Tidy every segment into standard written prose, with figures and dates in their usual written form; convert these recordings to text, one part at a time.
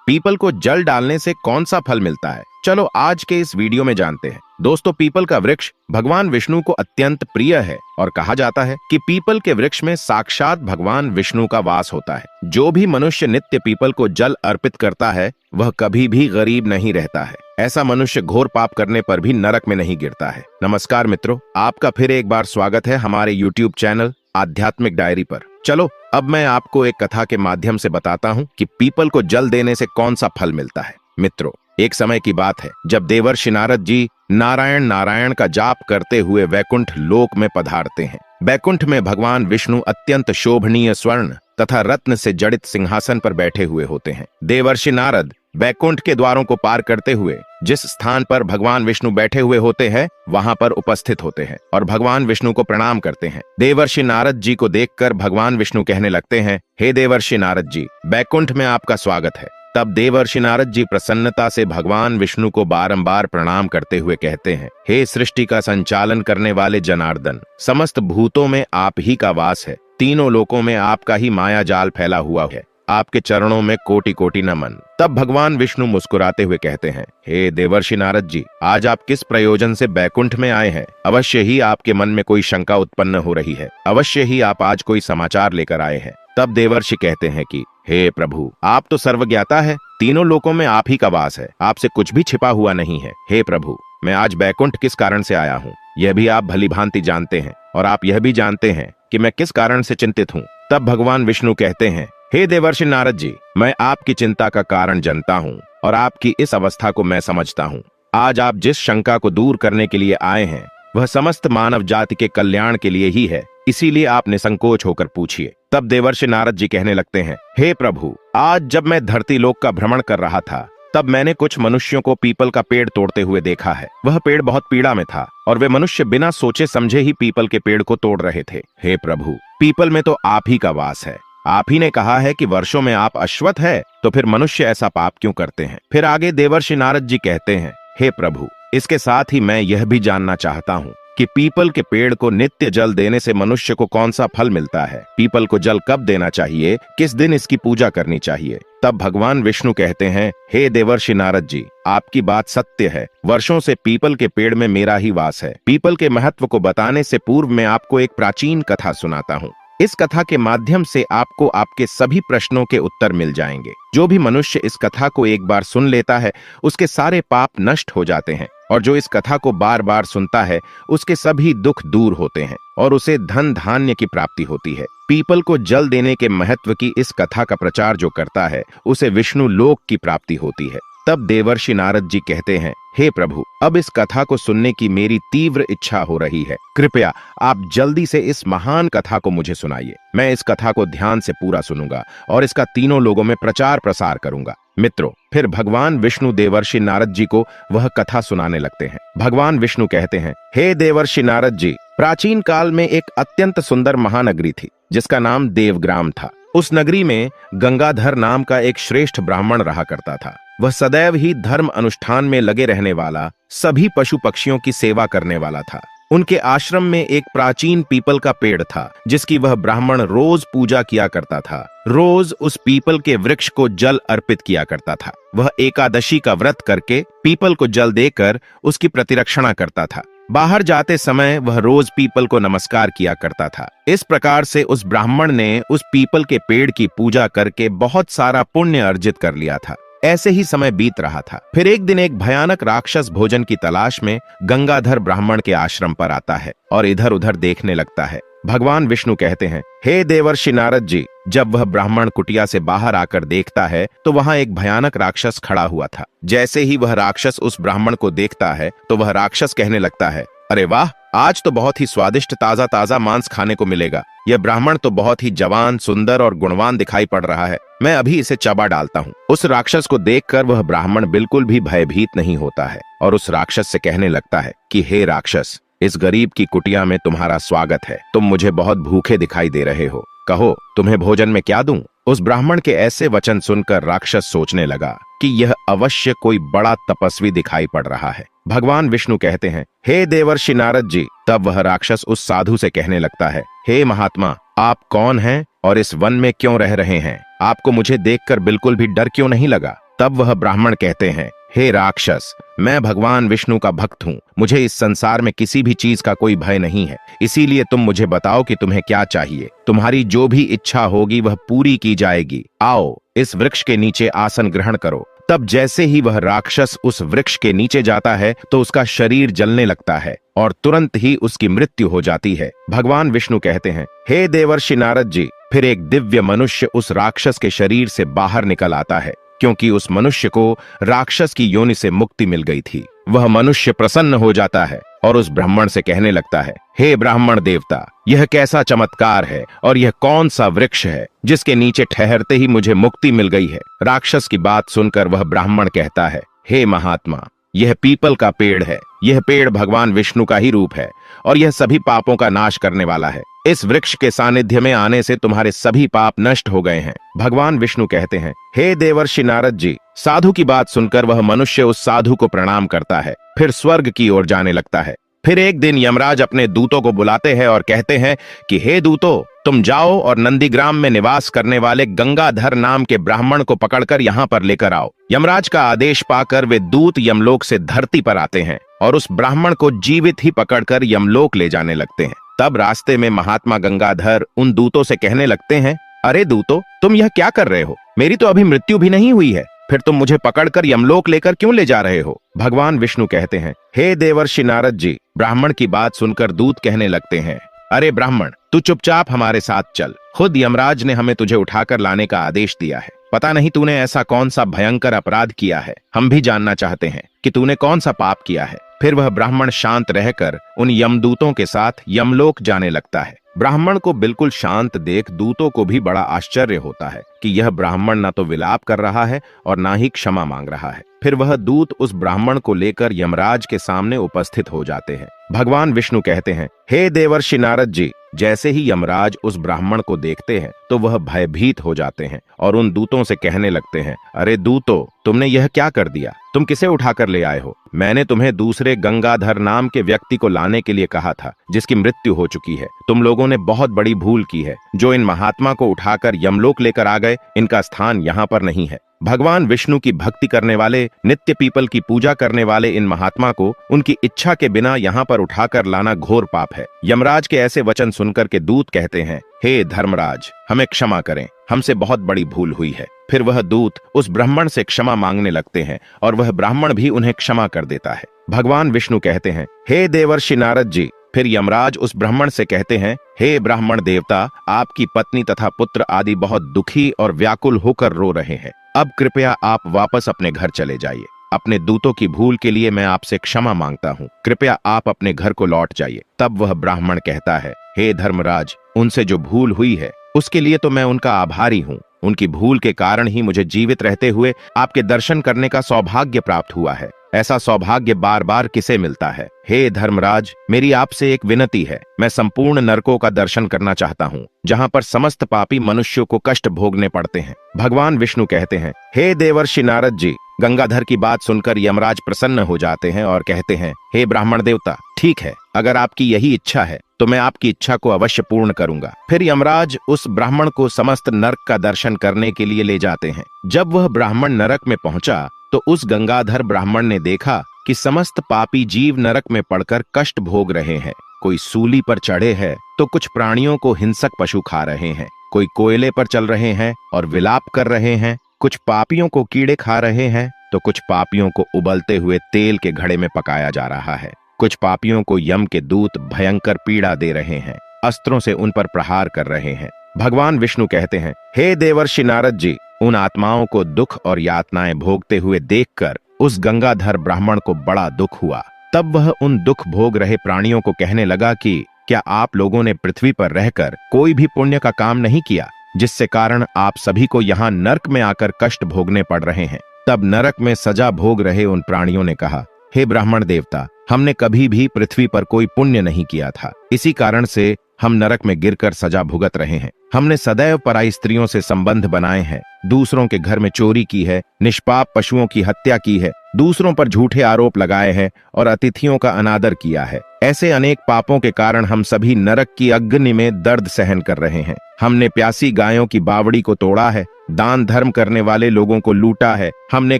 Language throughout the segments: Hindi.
पीपल को जल डालने से कौन सा फल मिलता है? चलो आज के इस वीडियो में जानते हैं। दोस्तों, पीपल का वृक्ष भगवान विष्णु को अत्यंत प्रिय है और कहा जाता है कि पीपल के वृक्ष में साक्षात भगवान विष्णु का वास होता है। जो भी मनुष्य नित्य पीपल को जल अर्पित करता है वह कभी भी गरीब नहीं रहता है। ऐसा मनुष्य घोर पाप करने पर भी नरक में नहीं गिरता है। नमस्कार मित्रों, आपका फिर एक बार स्वागत है हमारे YouTube चैनल आध्यात्मिक डायरी पर। चलो अब मैं आपको एक कथा के माध्यम से बताता हूँ कि पीपल को जल देने से कौन सा फल मिलता है। मित्रों, एक समय की बात है जब देवर्षि नारद जी नारायण नारायण का जाप करते हुए वैकुंठ लोक में पधारते हैं। वैकुंठ में भगवान विष्णु अत्यंत शोभनीय स्वर्ण तथा रत्न से जड़ित सिंहासन पर बैठे हुए होते हैं। देवर्षि नारद वैकुंठ के द्वारों को पार करते हुए जिस स्थान पर भगवान विष्णु बैठे हुए होते हैं वहां पर उपस्थित होते हैं और भगवान विष्णु को प्रणाम करते हैं। देवर्षि नारद जी को देखकर भगवान विष्णु कहने लगते हैं, हे देवर्षि नारद जी, वैकुंठ में आपका स्वागत है। तब देवर्षि नारद जी प्रसन्नता से भगवान विष्णु को बारंबार प्रणाम करते हुए कहते हैं, हे सृष्टि का संचालन करने वाले जनार्दन, समस्त भूतों में आप ही का वास है। तीनों लोकों में आपका ही माया जाल फैला हुआ है। आपके चरणों में कोटि कोटि नमन। तब भगवान विष्णु मुस्कुराते हुए कहते हैं, हे देवर्षि नारद जी, आज आप किस प्रयोजन से बैकुंठ में आए हैं? अवश्य ही आपके मन में कोई शंका उत्पन्न हो रही है। अवश्य ही आप आज कोई समाचार लेकर आए हैं। तब देवर्षि कहते हैं कि हे प्रभु, आप तो सर्वज्ञाता है, तीनों लोकों में आप ही का वास है, आपसे कुछ भी छिपा हुआ नहीं है। हे प्रभु, मैं आज बैकुंठ किस कारण से आया हूँ यह भी आप भली भांति जानते हैं और आप यह भी जानते हैं कि मैं किस कारण से चिंतित हूँ। तब भगवान विष्णु कहते हैं, हे देवर्षि नारद जी, मैं आपकी चिंता का कारण जानता हूँ और आपकी इस अवस्था को मैं समझता हूँ। आज आप जिस शंका को दूर करने के लिए आए हैं वह समस्त मानव जाति के कल्याण के लिए ही है, इसीलिए आप निसंकोच होकर पूछिए। तब देवर्षि नारद जी कहने लगते हैं, हे प्रभु, आज जब मैं धरती लोक का भ्रमण कर रहा था तब मैंने कुछ मनुष्यों को पीपल का पेड़ तोड़ते हुए देखा है। वह पेड़ बहुत पीड़ा में था और वे मनुष्य बिना सोचे समझे ही पीपल के पेड़ को तोड़ रहे थे। हे प्रभु, पीपल में तो आप ही का वास है। आप ही ने कहा है कि वर्षों में आप अश्वत्थ है, तो फिर मनुष्य ऐसा पाप क्यों करते हैं? फिर आगे देवर्षि नारद जी कहते हैं, हे प्रभु, इसके साथ ही मैं यह भी जानना चाहता हूँ कि पीपल के पेड़ को नित्य जल देने से मनुष्य को कौन सा फल मिलता है? पीपल को जल कब देना चाहिए? किस दिन इसकी पूजा करनी चाहिए? तब भगवान विष्णु कहते हैं, हे देवर्षि नारद जी, आपकी बात सत्य है। वर्षों से पीपल के पेड़ में मेरा ही वास है। पीपल के महत्व को बताने से पूर्व मैं आपको एक प्राचीन कथा सुनाता हूँ। इस कथा के माध्यम से आपको आपके सभी प्रश्नों के उत्तर मिल जाएंगे। जो भी मनुष्य इस कथा को एक बार सुन लेता है उसके सारे पाप नष्ट हो जाते हैं और जो इस कथा को बार बार सुनता है उसके सभी दुख दूर होते हैं और उसे धन धान्य की प्राप्ति होती है। पीपल को जल देने के महत्व की इस कथा का प्रचार जो करता है उसे विष्णु लोक की प्राप्ति होती है। तब देवर्षि नारद जी कहते हैं, हे प्रभु, अब इस कथा को सुनने की मेरी तीव्र इच्छा हो रही है। कृपया आप जल्दी से इस महान कथा को मुझे सुनाइए। मैं इस कथा को ध्यान से पूरा सुनूंगा और इसका तीनों लोगों में प्रचार प्रसार करूंगा। मित्रों, फिर भगवान विष्णु देवर्षि नारद जी को वह कथा सुनाने लगते हैं। भगवान विष्णु कहते हैं, हे देवर्षि नारद जी, प्राचीन काल में एक अत्यंत सुंदर महानगरी थी जिसका नाम देवग्राम था। उस नगरी में गंगाधर नाम का एक श्रेष्ठ ब्राह्मण रहा करता था। वह सदैव ही धर्म अनुष्ठान में लगे रहने वाला, सभी पशु पक्षियों की सेवा करने वाला था। उनके आश्रम में एक प्राचीन पीपल का पेड़ था जिसकी वह ब्राह्मण रोज पूजा किया करता था। रोज उस पीपल के वृक्ष को जल अर्पित किया करता था। वह एकादशी का व्रत करके पीपल को जल देकर उसकी प्रतिरक्षणा करता था। बाहर जाते समय वह रोज पीपल को नमस्कार किया करता था। इस प्रकार से उस ब्राह्मण ने उस पीपल के पेड़ की पूजा करके बहुत सारा पुण्य अर्जित कर लिया था। ऐसे ही समय बीत रहा था। फिर एक दिन एक भयानक राक्षस भोजन की तलाश में गंगाधर ब्राह्मण के आश्रम पर आता है और इधर उधर देखने लगता है। भगवान विष्णु कहते हैं, हे देवर्षि नारद जी, जब वह ब्राह्मण कुटिया से बाहर आकर देखता है तो वहां एक भयानक राक्षस खड़ा हुआ था। जैसे ही वह राक्षस उस ब्राह्मण को देखता है तो वह राक्षस कहने लगता है, अरे वाह, आज तो बहुत ही स्वादिष्ट ताजा ताजा मांस खाने को मिलेगा। यह ब्राह्मण तो बहुत ही जवान, सुंदर और गुणवान दिखाई पड़ रहा है। मैं अभी इसे चबा डालता हूँ। उस राक्षस को देखकर वह ब्राह्मण बिल्कुल भी भयभीत नहीं होता है और उस राक्षस से कहने लगता है कि हे राक्षस, इस गरीब की कुटिया में तुम्हारा स्वागत है। तुम मुझे बहुत भूखे दिखाई दे रहे हो, कहो तुम्हें भोजन में क्या दूं? उस ब्राह्मण के ऐसे वचन सुनकर राक्षस सोचने लगा कि यह अवश्य कोई बड़ा तपस्वी दिखाई पड़ रहा है। भगवान विष्णु कहते हैं, हे देवर्षि नारद जी। तब वह राक्षस उस साधु से कहने लगता है, हे महात्मा, आप कौन हैं और इस वन में क्यों रह रहे हैं? आपको मुझे देखकर बिल्कुल भी डर क्यों नहीं लगा? तब वह ब्राह्मण कहते हैं, हे राक्षस, मैं भगवान विष्णु का भक्त हूँ। मुझे इस संसार में किसी भी चीज का कोई भय नहीं है। इसीलिए तुम मुझे बताओ कि तुम्हें क्या चाहिए। तुम्हारी जो भी इच्छा होगी वह पूरी की जाएगी। आओ, इस वृक्ष के नीचे आसन ग्रहण करो। तब जैसे ही वह राक्षस उस वृक्ष के नीचे जाता है तो उसका शरीर जलने लगता है और तुरंत ही उसकी मृत्यु हो जाती है। भगवान विष्णु कहते हैं, हे देवर्षि नारद जी, फिर एक दिव्य मनुष्य उस राक्षस के शरीर से बाहर निकल आता है, क्योंकि उस मनुष्य को राक्षस की योनि से मुक्ति मिल गई थी। वह मनुष्य प्रसन्न हो जाता है और उस ब्राह्मण से कहने लगता है, हे ब्राह्मण देवता, यह कैसा चमत्कार है और यह कौन सा वृक्ष है जिसके नीचे ठहरते ही मुझे मुक्ति मिल गई है। राक्षस की बात सुनकर वह ब्राह्मण कहता है, हे महात्मा, यह पीपल का पेड़ है। यह पेड़ भगवान विष्णु का ही रूप है और यह सभी पापों का नाश करने वाला है। इस वृक्ष के सानिध्य में आने से तुम्हारे सभी पाप नष्ट हो गए हैं। भगवान विष्णु कहते हैं, हे देवर्षि नारद जी। साधु की बात सुनकर वह मनुष्य उस साधु को प्रणाम करता है, फिर स्वर्ग की ओर जाने लगता है। फिर एक दिन यमराज अपने दूतों को बुलाते हैं और कहते हैं कि हे दूतों, तुम जाओ और नंदीग्राम में निवास करने वाले गंगाधर नाम के ब्राह्मण को पकड़कर यहाँ पर लेकर आओ। यमराज का आदेश पाकर वे दूत यमलोक से धरती पर आते हैं और उस ब्राह्मण को जीवित ही पकड़कर यमलोक ले जाने लगते हैं। तब रास्ते में महात्मा गंगाधर उन दूतों से कहने लगते हैं, अरे दूतों, तुम यह क्या कर रहे हो? मेरी तो अभी मृत्यु भी नहीं हुई है, फिर तुम मुझे पकड़कर यमलोक लेकर क्यों ले जा रहे हो? भगवान विष्णु कहते हैं, हे देवर्षि नारद जी। ब्राह्मण की बात सुनकर दूत कहने लगते हैं, अरे ब्राह्मण, तू चुपचाप हमारे साथ चल। खुद यमराज ने हमें तुझे उठाकर लाने का आदेश दिया है। पता नहीं तूने ऐसा कौन सा भयंकर अपराध किया है। हम भी जानना चाहते हैं कि तूने कौन सा पाप किया है। फिर वह ब्राह्मण शांत रहकर उन यमदूतों के साथ यमलोक जाने लगता है। ब्राह्मण को बिल्कुल शांत देख दूतों को भी बड़ा आश्चर्य होता है कि यह ब्राह्मण न तो विलाप कर रहा है और ना ही क्षमा मांग रहा है। फिर वह दूत उस ब्राह्मण को लेकर यमराज के सामने उपस्थित हो जाते हैं। भगवान विष्णु कहते हैं, हे देवर्षि नारद जी। जैसे ही यमराज उस ब्राह्मण को देखते हैं तो वह भयभीत हो जाते हैं और उन दूतों से कहने लगते हैं, अरे दूतों, तुमने यह क्या कर दिया? तुम किसे उठाकर ले आए हो? मैंने तुम्हें दूसरे गंगाधर नाम के व्यक्ति को लाने के लिए कहा था, जिसकी मृत्यु हो चुकी है। तुम लोगों ने बहुत बड़ी भूल की है। जो इन महात्मा को उठाकर यमलोक लेकर आ गए, इनका स्थान यहाँ पर नहीं है। भगवान विष्णु की भक्ति करने वाले, नित्य पीपल की पूजा करने वाले इन महात्मा को उनकी इच्छा के बिना यहाँ पर उठाकर लाना घोर पाप है। यमराज के ऐसे वचन सुनकर के दूत कहते हैं, हे धर्मराज, हमें क्षमा करें, हमसे बहुत बड़ी भूल हुई है। फिर वह दूत उस ब्राह्मण से क्षमा मांगने लगते हैं और वह ब्राह्मण भी उन्हें क्षमा कर देता है। भगवान विष्णु कहते हैं, हे देवर्षि नारद जी। फिर यमराज उस ब्राह्मण से कहते हैं, हे ब्राह्मण देवता, आपकी पत्नी तथा पुत्र आदि बहुत दुखी और व्याकुल होकर रो रहे हैं। अब कृपया आप वापस अपने घर चले जाइए। अपने दूतों की भूल के लिए मैं आपसे क्षमा मांगता हूँ। कृपया आप अपने घर को लौट जाइए। तब वह ब्राह्मण कहता है, हे धर्मराज, उनसे जो भूल हुई है उसके लिए तो मैं उनका आभारी हूँ। उनकी भूल के कारण ही मुझे जीवित रहते हुए आपके दर्शन करने का सौभाग्य प्राप्त हुआ है। ऐसा सौभाग्य बार बार किसे मिलता है? हे धर्मराज, मेरी आपसे एक विनती है। मैं संपूर्ण नरकों का दर्शन करना चाहता हूँ, जहाँ पर समस्त पापी मनुष्यों को कष्ट भोगने पड़ते हैं। भगवान विष्णु कहते हैं, हे देवर्षि नारद जी। गंगाधर की बात सुनकर यमराज प्रसन्न हो जाते हैं और कहते हैं, हे ब्राह्मण देवता, ठीक है, अगर आपकी यही इच्छा है तो मैं आपकी इच्छा को अवश्य पूर्ण करूंगा। फिर यमराज उस ब्राह्मण को समस्त नरक का दर्शन करने के लिए ले जाते हैं। जब वह ब्राह्मण नरक में पहुंचा तो उस गंगाधर ब्राह्मण ने देखा कि समस्त पापी जीव नरक में पड़कर कष्ट भोग रहे हैं। कोई सूली पर चढ़े हैं तो कुछ प्राणियों को हिंसक पशु खा रहे हैं, कोई कोयले पर चल रहे हैं और विलाप कर रहे हैं, कुछ पापियों को कीड़े खा रहे हैं तो कुछ पापियों को उबलते हुए तेल के घड़े में पकाया जा रहा है। कुछ पापियों को यम के दूत भयंकर पीड़ा दे रहे हैं, अस्त्रों से उन पर प्रहार कर रहे हैं। भगवान विष्णु कहते हैं, हे देवर्षि नारद जी। उन आत्माओं को दुख और यातनाएं भोगते हुए देखकर उस गंगाधर ब्राह्मण को बड़ा दुख हुआ। तब वह उन दुख भोग रहे प्राणियों को कहने लगा कि क्या आप लोगों ने पृथ्वी पर रहकर कोई भी पुण्य का काम नहीं किया, जिससे कारण आप सभी को यहाँ नरक में आकर कष्ट भोगने पड़ रहे हैं? तब नरक में सजा भोग रहे उन प्राणियों ने कहा, हे ब्राह्मण देवता, हमने कभी भी पृथ्वी पर कोई पुण्य नहीं किया था, इसी कारण से हम नरक में गिरकर सजा भुगत रहे हैं। हमने सदैव पराई स्त्रियों से संबंध बनाए हैं, दूसरों के घर में चोरी की है, निष्पाप पशुओं की हत्या की है, दूसरों पर झूठे आरोप लगाए हैं और अतिथियों का अनादर किया है। ऐसे अनेक पापों के कारण हम सभी नरक की अग्नि में दर्द सहन कर रहे हैं। हमने प्यासी गायों की बावड़ी को तोड़ा है, दान धर्म करने वाले लोगों को लूटा है, हमने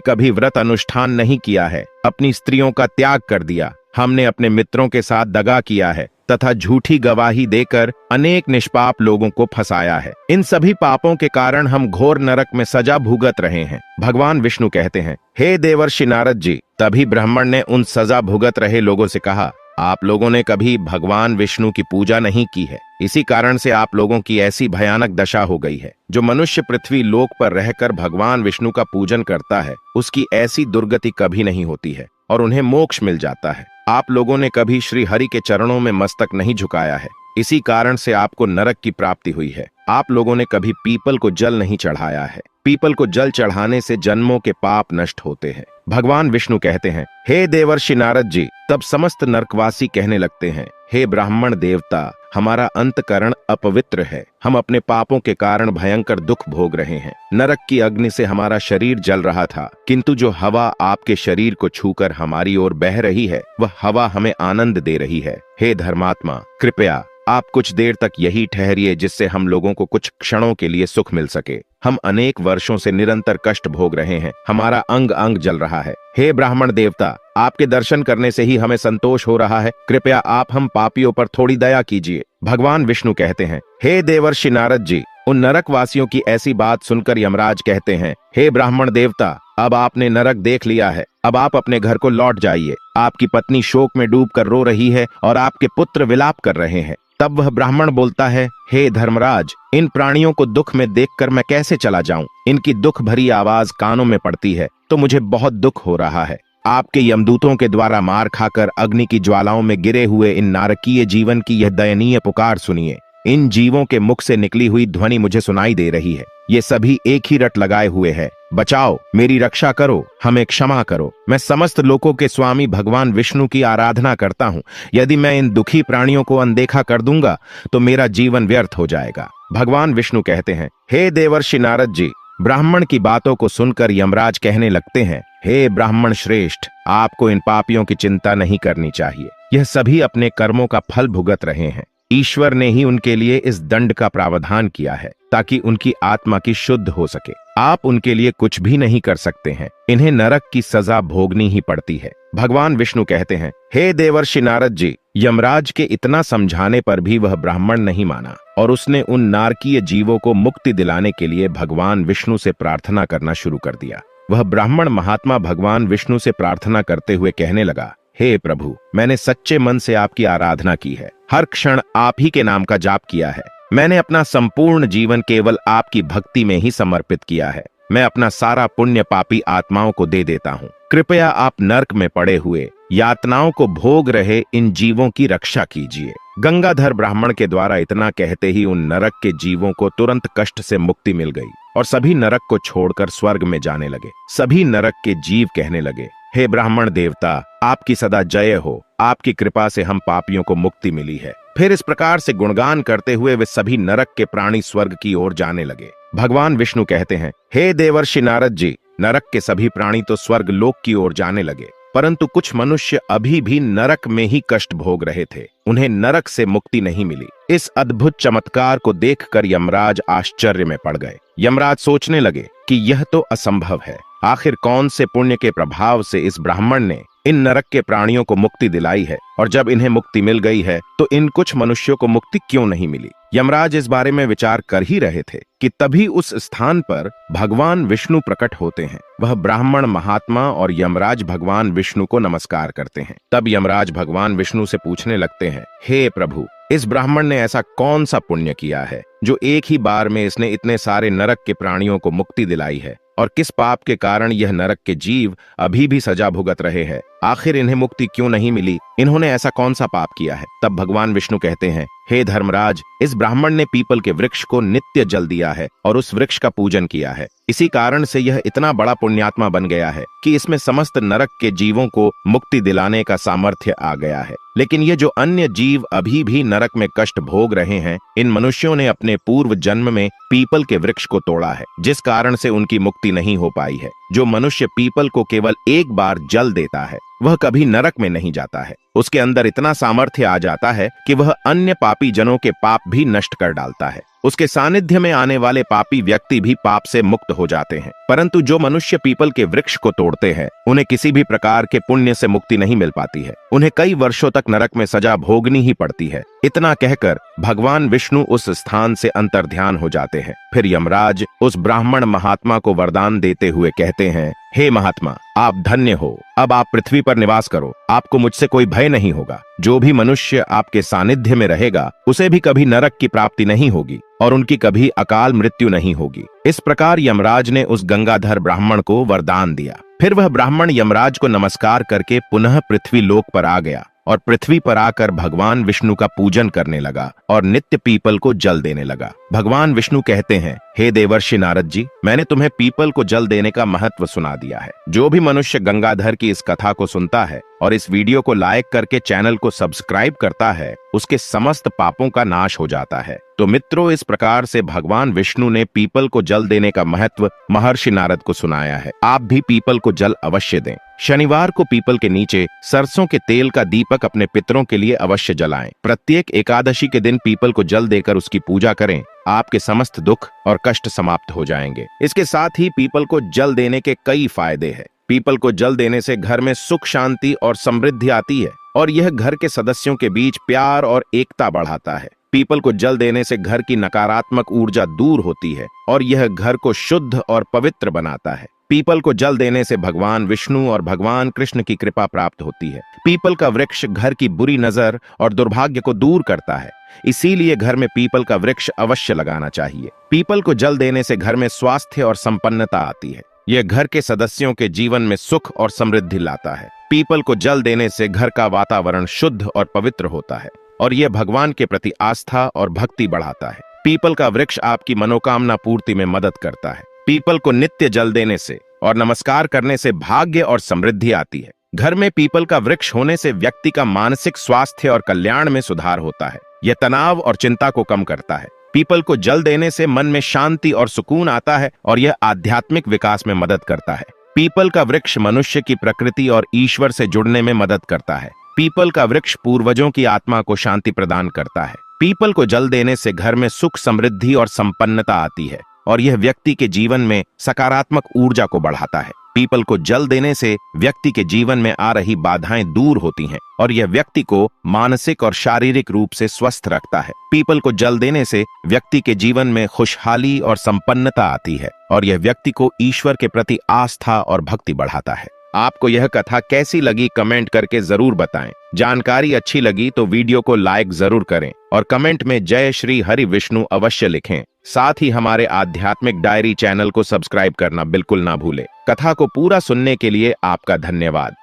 कभी व्रत अनुष्ठान नहीं किया है, अपनी स्त्रियों का त्याग कर दिया, हमने अपने मित्रों के साथ दगा किया है तथा झूठी गवाही देकर अनेक निष्पाप लोगों को फंसाया है। इन सभी पापों के कारण हम घोर नरक में सजा भुगत रहे हैं। भगवान विष्णु कहते हैं, हे देवर्षि नारद जी। तभी ब्राह्मण ने उन सजा भुगत रहे लोगों से कहा, आप लोगों ने कभी भगवान विष्णु की पूजा नहीं की है, इसी कारण से आप लोगों की ऐसी भयानक दशा हो गई है। जो मनुष्य पृथ्वी लोक पर रहकर भगवान विष्णु का पूजन करता है, उसकी ऐसी दुर्गति कभी नहीं होती है और उन्हें मोक्ष मिल जाता है। आप लोगों ने कभी श्री हरि के चरणों में मस्तक नहीं झुकाया है, इसी कारण से आपको नरक की प्राप्ति हुई है। आप लोगों ने कभी पीपल को जल नहीं चढ़ाया है, पीपल को जल चढ़ाने से जन्मों के पाप नष्ट होते हैं। भगवान विष्णु कहते हैं, हे देवर्षि नारद जी। तब समस्त नरकवासी कहने लगते हैं, हे ब्राह्मण देवता, हमारा अंतकरण अपवित्र है, हम अपने पापों के कारण भयंकर दुख भोग रहे हैं। नरक की अग्नि से हमारा शरीर जल रहा था, किंतु जो हवा आपके शरीर को छूकर हमारी ओर बह रही है, वह हवा हमें आनंद दे रही है। हे धर्मात्मा, कृपया आप कुछ देर तक यही ठहरिए, जिससे हम लोगों को कुछ क्षणों के लिए सुख मिल सके। हम अनेक वर्षों से निरंतर कष्ट भोग रहे हैं, हमारा अंग अंग जल रहा है। हे ब्राह्मण देवता, आपके दर्शन करने से ही हमें संतोष हो रहा है, कृपया आप हम पापियों पर थोड़ी दया कीजिए। भगवान विष्णु कहते हैं, हे देवर्षि नारद जी। उन नरक वासियों की ऐसी बात सुनकर यमराज कहते हैं, हे ब्राह्मण देवता, अब आपने नरक देख लिया है, अब आप अपने घर को लौट जाइए। आपकी पत्नी शोक में डूबकर रो रही है और आपके पुत्र विलाप कर रहे हैं। तब वह ब्राह्मण बोलता है, हे धर्मराज, इन प्राणियों को दुख में देखकर मैं कैसे चला जाऊं? इनकी दुख भरी आवाज कानों में पड़ती है तो मुझे बहुत दुख हो रहा है। आपके यमदूतों के द्वारा मार खाकर अग्नि की ज्वालाओं में गिरे हुए इन नारकीय जीवन की यह दयनीय पुकार सुनिए। इन जीवों के मुख से निकली हुई ध्वनि मुझे सुनाई दे रही है। ये सभी एक ही रट लगाए हुए हैं, बचाओ, मेरी रक्षा करो, हमें क्षमा करो। मैं समस्त लोकों के स्वामी भगवान विष्णु की आराधना करता हूँ। यदि मैं इन दुखी प्राणियों को अनदेखा कर दूंगा तो मेरा जीवन व्यर्थ हो जाएगा। भगवान विष्णु कहते हैं, हे देवर्षि नारद जी। ब्राह्मण की बातों को सुनकर यमराज कहने लगते हैं, हे ब्राह्मण श्रेष्ठ, आपको इन पापियों की चिंता नहीं करनी चाहिए। यह सभी अपने कर्मों का फल भुगत रहे हैं। ईश्वर ने ही उनके लिए इस दंड का प्रावधान किया है ताकि उनकी आत्मा की शुद्ध हो सके। आप उनके लिए कुछ भी नहीं कर सकते हैं, इन्हें नरक की सजा भोगनी ही पड़ती है। भगवान विष्णु कहते हैं, हे देवर्षि नारद जी। यमराज के इतना समझाने पर भी वह ब्राह्मण नहीं माना और उसने उन नारकीय जीवों को मुक्ति दिलाने के लिए भगवान विष्णु से प्रार्थना करना शुरू कर दिया। वह ब्राह्मण महात्मा भगवान विष्णु से प्रार्थना करते हुए कहने लगा, हे प्रभु, मैंने सच्चे मन से आपकी आराधना की है, हर क्षण आप ही के नाम का जाप किया है। मैंने अपना संपूर्ण जीवन केवल आपकी भक्ति में ही समर्पित किया है। मैं अपना सारा पुण्य पापी आत्माओं को दे देता हूँ। कृपया आप नरक में पड़े हुए यातनाओं को भोग रहे इन जीवों की रक्षा कीजिए। गंगाधर ब्राह्मण के द्वारा इतना कहते ही उन नरक के जीवों को तुरंत कष्ट से मुक्ति मिल गई और सभी नरक को छोड़कर स्वर्ग में जाने लगे। सभी नरक के जीव कहने लगे, हे ब्राह्मण देवता, आपकी सदा जय हो, आपकी कृपा से हम पापियों को मुक्ति मिली है। फिर इस प्रकार से गुणगान करते हुए वे सभी नरक के प्राणी स्वर्ग की ओर जाने लगे। भगवान विष्णु कहते हैं, हे देवर्षि नारद जी। नरक के सभी प्राणी तो स्वर्ग लोक की ओर जाने लगे, परंतु कुछ मनुष्य अभी भी नरक में ही कष्ट भोग रहे थे, उन्हें नरक से मुक्ति नहीं मिली। इस अद्भुत चमत्कार को देखकर यमराज आश्चर्य में पड़ गए। यमराज सोचने लगे कि यह तो असंभव है। आखिर कौन से पुण्य के प्रभाव से इस ब्राह्मण ने इन नरक के प्राणियों को मुक्ति दिलाई है, और जब इन्हें मुक्ति मिल गई है तो इन कुछ मनुष्यों को मुक्ति क्यों नहीं मिली। यमराज इस बारे में विचार कर ही रहे थे कि तभी उस स्थान पर भगवान विष्णु प्रकट होते हैं। वह ब्राह्मण महात्मा और यमराज भगवान विष्णु को नमस्कार करते हैं। तब यमराज भगवान विष्णु से पूछने लगते हैं, हे प्रभु, इस ब्राह्मण ने ऐसा कौन सा पुण्य किया है जो एक ही बार में इसने इतने सारे नरक के प्राणियों को मुक्ति दिलाई है, और किस पाप के कारण यह नरक के जीव अभी भी सजा भुगत रहे हैं? आखिर इन्हें मुक्ति क्यों नहीं मिली? इन्होंने ऐसा कौन सा पाप किया है? तब भगवान विष्णु कहते हैं, हे धर्मराज, इस ब्राह्मण ने पीपल के वृक्ष को नित्य जल दिया है और उस वृक्ष का पूजन किया है। इसी कारण से यह इतना बड़ा पुण्यात्मा बन गया है कि इसमें समस्त नरक के जीवों को मुक्ति दिलाने का सामर्थ्य आ गया है। लेकिन ये जो अन्य जीव अभी भी नरक में कष्ट भोग रहे हैं, इन मनुष्यों ने अपने पूर्व जन्म में पीपल के वृक्ष को तोड़ा है, जिस कारण से उनकी मुक्ति नहीं हो पाई है। जो मनुष्य पीपल को केवल एक बार जल देता है, वह कभी नरक में नहीं जाता है। उसके अंदर इतना सामर्थ्य आ जाता है कि वह अन्य पापी जनों के पाप भी नष्ट कर डालता है। उसके सानिध्य में आने वाले पापी व्यक्ति भी पाप से मुक्त हो जाते हैं। परंतु जो मनुष्य पीपल के वृक्ष को तोड़ते हैं, उन्हें किसी भी प्रकार के पुण्य से मुक्ति नहीं मिल पाती है। उन्हें कई वर्षों तक नरक में सजा भोगनी ही पड़ती है। इतना कहकर भगवान विष्णु उस स्थान से अंतर्ध्यान हो जाते हैं। फिर यमराज उस ब्राह्मण महात्मा को वरदान देते हुए कहते हैं, हे महात्मा, आप धन्य हो। अब आप पृथ्वी पर निवास करो। आपको मुझसे कोई भय नहीं होगा। जो भी मनुष्य आपके सानिध्य में रहेगा, उसे भी कभी नरक की प्राप्ति नहीं होगी और उनकी कभी अकाल मृत्यु नहीं होगी। इस प्रकार यमराज ने उस गंगाधर ब्राह्मण को वरदान दिया। फिर वह ब्राह्मण यमराज को नमस्कार करके पुनः पृथ्वी लोक पर आ गया और पृथ्वी पर आकर भगवान विष्णु का पूजन करने लगा और नित्य पीपल को जल देने लगा। भगवान विष्णु कहते हैं, हे देवर्षि नारद जी, मैंने तुम्हें पीपल को जल देने का महत्व सुना दिया है। जो भी मनुष्य गंगाधर की इस कथा को सुनता है और इस वीडियो को लाइक करके चैनल को सब्सक्राइब करता है, उसके समस्त पापों का नाश हो जाता है। तो मित्रों, इस प्रकार से भगवान विष्णु ने पीपल को जल देने का महत्व महर्षि नारद को सुनाया है। आप भी पीपल को जल अवश्य दें। शनिवार को पीपल के नीचे सरसों के तेल का दीपक अपने पितरों के लिए अवश्य जलाएं। प्रत्येक एकादशी के दिन पीपल को जल देकर उसकी पूजा करें। आपके समस्त दुख और कष्ट समाप्त हो जाएंगे। इसके साथ ही पीपल को जल देने के कई फायदे हैं। पीपल को जल देने से घर में सुख, शांति और समृद्धि आती है और यह घर के सदस्यों के बीच प्यार और एकता बढ़ाता है। पीपल को जल देने से घर की नकारात्मक ऊर्जा दूर होती है और यह घर को शुद्ध और पवित्र बनाता है। पीपल को जल देने से भगवान विष्णु और भगवान कृष्ण की कृपा प्राप्त होती है। पीपल का वृक्ष घर की बुरी नजर और दुर्भाग्य को दूर करता है। इसीलिए घर में पीपल का वृक्ष अवश्य लगाना चाहिए। पीपल को जल देने से घर में स्वास्थ्य और संपन्नता आती है। यह घर के सदस्यों के जीवन में सुख और समृद्धि लाता है। पीपल को जल देने से घर का वातावरण शुद्ध और पवित्र होता है और यह भगवान के प्रति आस्था और भक्ति बढ़ाता है। पीपल का वृक्ष आपकी मनोकामना पूर्ति में मदद करता है। पीपल को नित्य जल देने से और नमस्कार करने से भाग्य और समृद्धि आती है। घर में पीपल का वृक्ष होने से व्यक्ति का मानसिक स्वास्थ्य और कल्याण में सुधार होता है। यह तनाव और चिंता को कम करता है। पीपल को जल देने से मन में शांति और सुकून आता है और यह आध्यात्मिक विकास में मदद करता है। पीपल का वृक्ष मनुष्य की प्रकृति और ईश्वर से जुड़ने में मदद करता है। पीपल का वृक्ष पूर्वजों की आत्मा को शांति प्रदान करता है। पीपल को जल देने से घर में सुख, समृद्धि और संपन्नता आती है और यह व्यक्ति के जीवन में सकारात्मक ऊर्जा को बढ़ाता है। पीपल को जल देने से व्यक्ति के जीवन में आ रही बाधाएं दूर होती हैं और यह व्यक्ति को मानसिक और शारीरिक रूप से स्वस्थ रखता है। पीपल को जल देने से व्यक्ति के जीवन में खुशहाली और संपन्नता आती है और यह व्यक्ति को ईश्वर के प्रति आस्था और भक्ति बढ़ाता है। आपको यह कथा कैसी लगी कमेंट करके जरूर बताएं। जानकारी अच्छी लगी तो वीडियो को लाइक जरूर करें और कमेंट में जय श्री हरि विष्णु अवश्य लिखें। साथ ही हमारे आध्यात्मिक डायरी चैनल को सब्सक्राइब करना बिल्कुल ना भूलें। कथा को पूरा सुनने के लिए आपका धन्यवाद।